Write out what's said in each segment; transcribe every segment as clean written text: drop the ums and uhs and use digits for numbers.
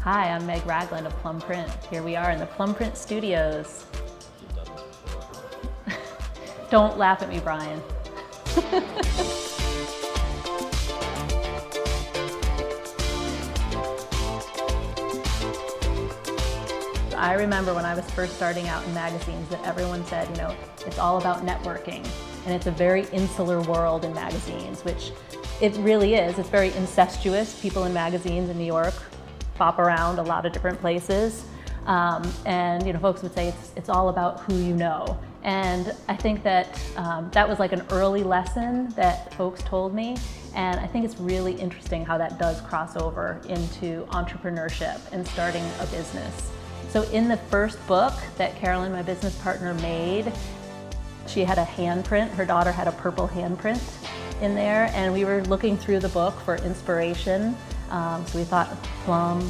Hi, I'm Meg Ragland of Plum Print. Here we are in the Plum Print studios. Don't laugh at me, Brian. I remember when I was first starting out in magazines that everyone said, it's all about networking. And it's a very insular world in magazines, which it really is. It's very incestuous. People in magazines in New York bop around a lot of different places. And folks would say it's all about who you know. And I think that that was like an early lesson that folks told me. And I think it's really interesting how that does cross over into entrepreneurship and starting a business. So in the first book that Carolyn, my business partner, made, she had a handprint. Her daughter had a purple handprint in there, and we were looking through the book for inspiration. So we thought plum,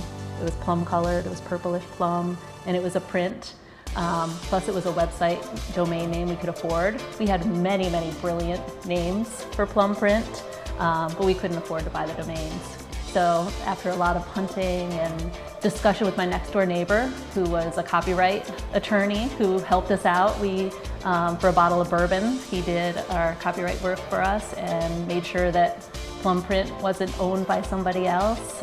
it was plum colored, it was purplish plum, and it was a print. Plus it was a website domain name we could afford. We had many, many brilliant names for Plum Print, but we couldn't afford to buy the domains. So after a lot of hunting and discussion with my next door neighbor, who was a copyright attorney who helped us out, we, for a bottle of bourbon, he did our copyright work for us and made sure that Plum Print wasn't owned by somebody else.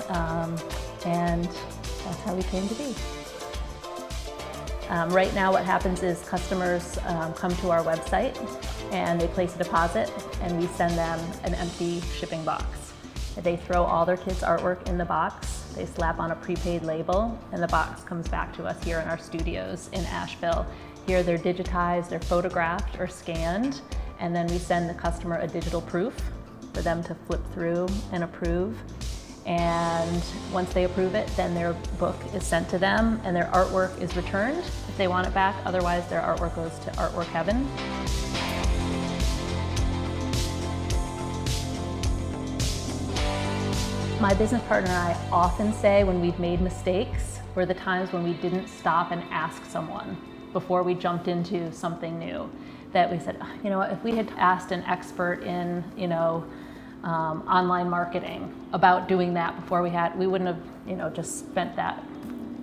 And that's how we came to be. Right now what happens is customers come to our website and they place a deposit and we send them an empty shipping box. They throw all their kids' artwork in the box, they slap on a prepaid label, and the box comes back to us here in our studios in Asheville. Here they're digitized, they're photographed or scanned, and then we send the customer a digital proof for them to flip through and approve. And once they approve it, then their book is sent to them and their artwork is returned if they want it back. Otherwise, their artwork goes to Artwork Heaven. My business partner and I often say when we've made mistakes were the times when we didn't stop and ask someone before we jumped into something new. That we said, if we had asked an expert in, online marketing about doing that before we wouldn't have, just spent that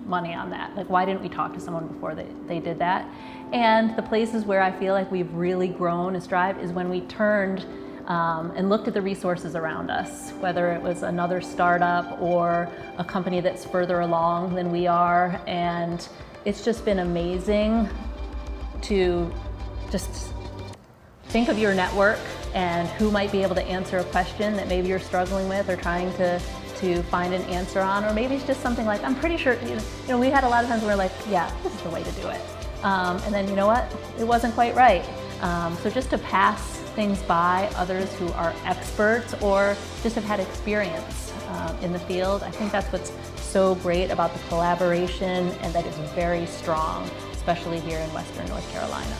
money on that. Like, why didn't we talk to someone before they did that? And the places where I feel like we've really grown and strived is when we turned and looked at the resources around us, whether it was another startup or a company that's further along than we are. And it's just been amazing to just think of your network and who might be able to answer a question that maybe you're struggling with or trying to find an answer on, or maybe it's just something like, I'm pretty sure, we had a lot of times where we're like, yeah, this is the way to do it. And then you know what? It wasn't quite right. So just to pass things by others who are experts or just have had experience in the field, I think that's what's so great about the collaboration, and that it's very strong, especially here in Western North Carolina.